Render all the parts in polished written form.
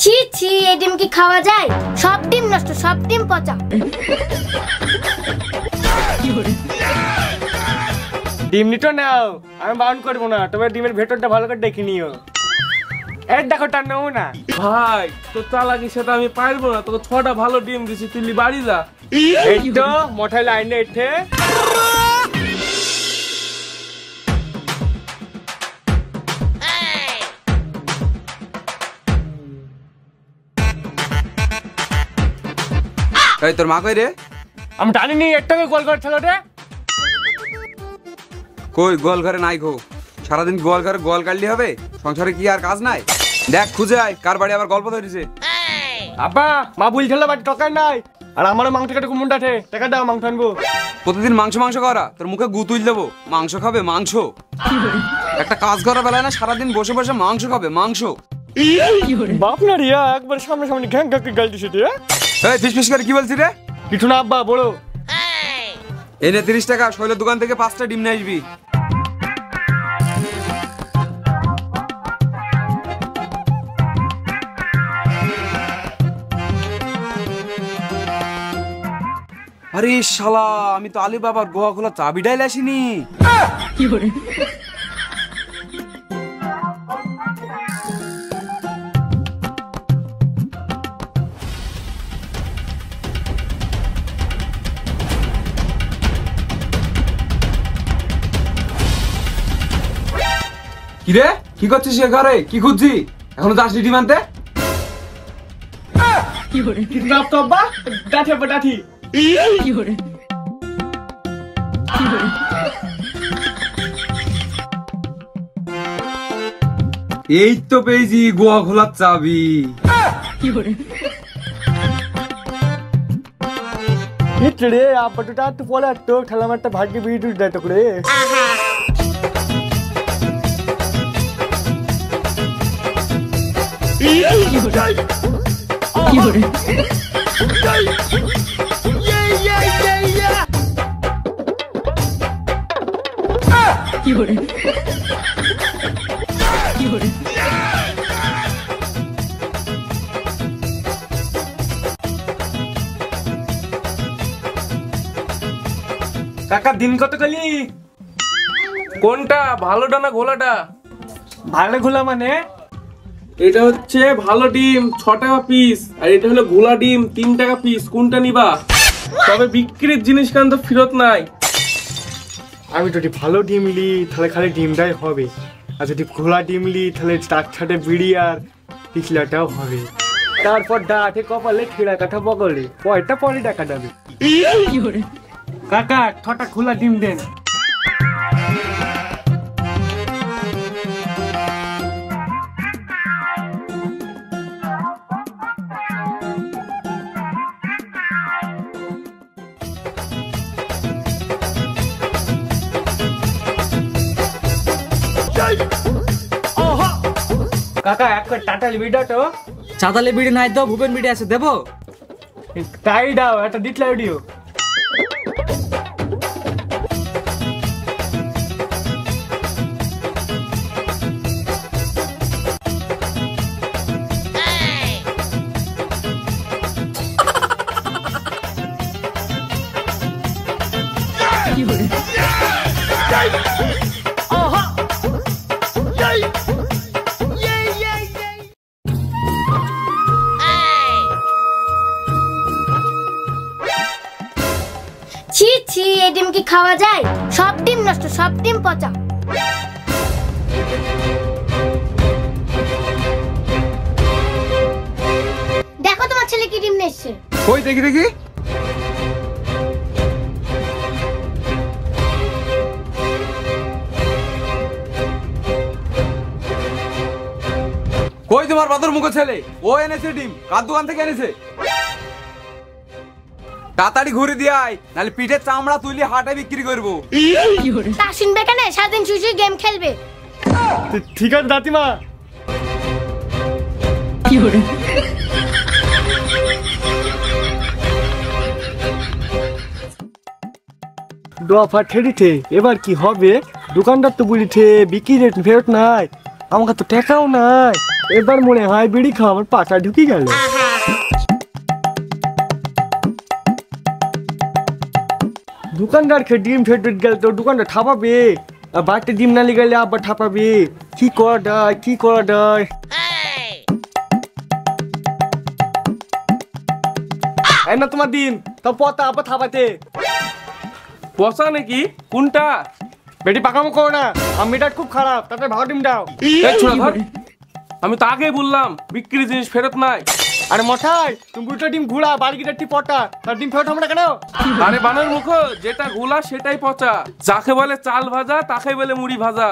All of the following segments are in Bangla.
ছি ছি, এই ডিম কি খাওয়া যায়? সব ডিম নষ্ট, সব ডিম পচা। ডিম নিটো নাও, আমি বারণ করবো না, তবে ডিমের ভেতরটা ভালো করে দেখে নিও। এর দেখো টান নেবো না। ভাই তোর চালাকির সাথে আমি পারবো না, তোকে 6টা ভালো ডিম দিছি, তুই বাড়ি যা। এই তো মোটাই লাইনে এঠে। এই তোর মা কই রে? আমি টানিনি, একটাকে গোল করে ছিল রে। কই গোয়াল ঘরে নাই গো, সারাদিন গোয়াল ঘরে গোয়াল কাটলি হবে? সংসারে কি আর কাজ নাই? দেখ খুঁজে আয় কার বাড়ি আবার গল্প ধরেছে। আব্বা মা বলছিল বাড়ি টাকা নাই, আর আমারও মাংস কাটে কুমুন্ডা আছে, টাকা দাও মাংস আনবো। প্রতিদিন মাংস মাংস করা, তোর মুখে গু তুল দেবো। মাংস খাবে মাংস? একটা কাজ করা বেলায় না, সারাদিন বসে বসে মাংস খাবে মাংস। বাপ না রিয়া, একবার সামনে সামনে ঘ্যাং ঘ্যাং গাল দিছে রে। এই ফিস ফিস করে কি বলছিস রে? কিছু না আব্বা, বড় এনে 30 টাকা, শৈলের দোকান থেকে 5টা ডিম নিয়ে আসবি। আরে শালা, আমি তো আলী বাবার গোয়া খোলা চাবিটাই আসিনি। কিরে কি করছিস ঘরে? কি খুঁজছি? এখনো যাসনি ডিম আনতে? কিডন্যাপ তো আব্বা, ডাঠি আব্বা ডাঠি। এই তো পেয়েছি গোয়া খোলার চাবি। রে আব্বা তো একটু পরে একটু খেলাম, একটা ভাগ্যে বিড়ি দেয় করে। কাকা দিন কত কলি? কোনটা ভালোটা না ঘোলাটা? ভালো ঘোলা মানে? এটা হচ্ছে ভালো ডিম 6 টাকা পিস, আর এটা হলো ঘোলা ডিম 3 টাকা পিস। কোনটা নিবা? তবে বিক্রির জিনিস কেন তো ফেরত নাই। আমি যদি ভালো ডিম লি তাহলে খালি ডিমটাই হবে, আর যদি ঘোলা ডিম লি তাহলে তার সাথে বিড়ি আর পিছলাটাও হবে। তারপর ডাঠে কপালে ঠেড়া কাঠা বগলে, কয়টা পরে টাকা যাবে। কাকা 6টা খোলা ডিম দেন। কাকা এক টাটাল বিড়া তো। চাতালে বিড়ি নাই তো, ভুবেন বিড়ি আছে, দেবো? তাই দাও, একটা দিতলা ভিডিও। ছি ছি, এই ডিম কি খাওয়া যায়? সব ডিম নষ্ট, সব ডিম পচা। দেখো তোমার ছেলে কি ডিম নিয়ে এসছে। কই দেখি দেখি। কই তোমার বাদর মুখ ছেলে? ও এনেছে ডিম, কার দোকান থেকে এনেছে? তাড়াতাড়ি ঘুরে দিয়ে আয়, নাহলে পিঠের চামড়া তুলি হাটে বিক্রি করবো। তা শুনবে কেন? সারাদিন শুয়ে শুয়ে গেম খেলবে। ঠিক আছে দাদিমা। দফা ঠেড়িতে এবার কি হবে? দোকানদার তো বলিছে বিক্রি রেট ফেরত নাই, আমাকে তো টাকাও নাই। এবার মনে হয় বিড়ি খাওয়া আমার পাটা ঢুকে গেল। দোকানদার খেয়ে ডিম ফেটে গেল তো দোকানটা ঠাপাবে, আর বাড়িতে ডিম না নিয়ে গেলে আবার ঠাপাবে। কি করা যায়, কি করা যায়? এই না তোমার ডিম, তো পতা আবার থাপাতে। পচা নাকি? কোনটা? বেটি পাকামো করো না, আমার মেয়েটা খুব খারাপ, তাতে ভালো ডিম দাও। এই ছোড়া ধর, আমি তো আগেই বললাম বিক্রি জিনিস ফেরত নাই। আরে মশাই, তুমি উল্টো ডিম ঘুরা, বাড়ি গিয়ে একটি পটা, তার ডিম ফেরত হবে না কেন? আরে বানর মুখ, যেটা গোলা সেটাই পচা। যাকে বলে চাল ভাজা তাকে বলে মুড়ি ভাজা।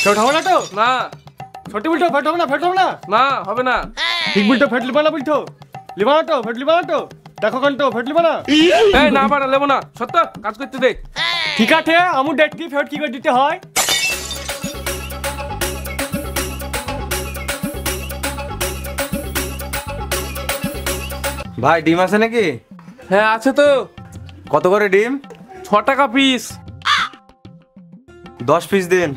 ফেরত হবে না তো? না ছোট বলতো ফেরত হবে না, ফেরত হবে না? না হবে না। ঠিক বলতো ফেরত লিবা না, বলতো লিবা না তো, ফেরত লিবা না তো? দেখো কান্ত ফেরত লিবা না? এই না বাড়া লেবো না, সত্য কাজ করতে দে। ঠিক আছে, আমি দেখছি ফেরত কি করে দিতে হয়। ভাই ডিম আছে নাকি? হ্যাঁ আছে তো। কত করে ডিম? 6 টাকা পিস। 10 পিস দিন।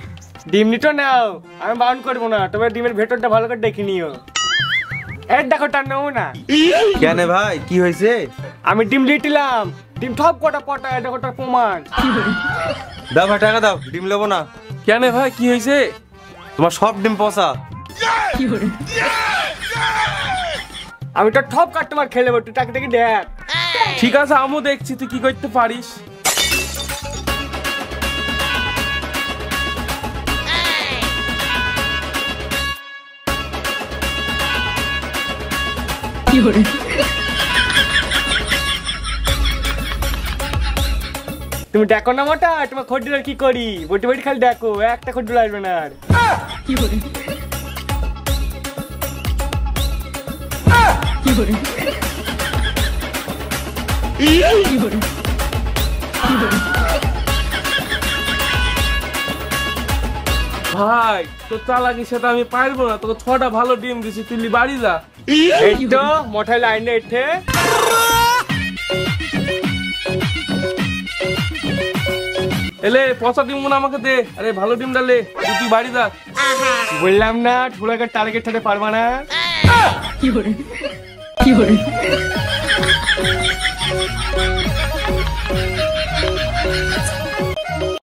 ডিম নিতো নাও, আমি বারণ করবো না, তবে ডিমের ভেতরটা ভালো করে দেখে নিও। এই দেখো টান নেবো না। কেন ভাই, কি হয়েছে? আমি ডিম লিটিলাম, ডিম সব কটা পটা, এটা কটা প্রমাণ। দাও ভাই টাকা দাও, ডিম নেবো না। কেন ভাই কি হয়েছে? তোমার সব ডিম পচা। আমি তো ঠপ কাস্টমার খেলে নেবো, তুই টাকা থেকে দেখ। ঠিক আছে আমিও দেখছি তুই কি করতে পারিস। তুমি দেখো না মোটা, তোমার খদ্দের কি করি, বটি বটি খালি দেখো, একটা খদ্দের আসবে না আর। ভাই তো চালাকি সেটা আমি পারবো না, তোকে 6টা ভালো ডিম দিছি, তুই বাড়ি যা। এই তো মোটাই লাইনে এঠে। এলে পচা ডিম গুলো আমাকে দে, আরে ভালো ডিম ডালে তুই বাড়ি যা। বললাম না ঠুলাকে টার্গেট ছাড়তে পারবা না। কি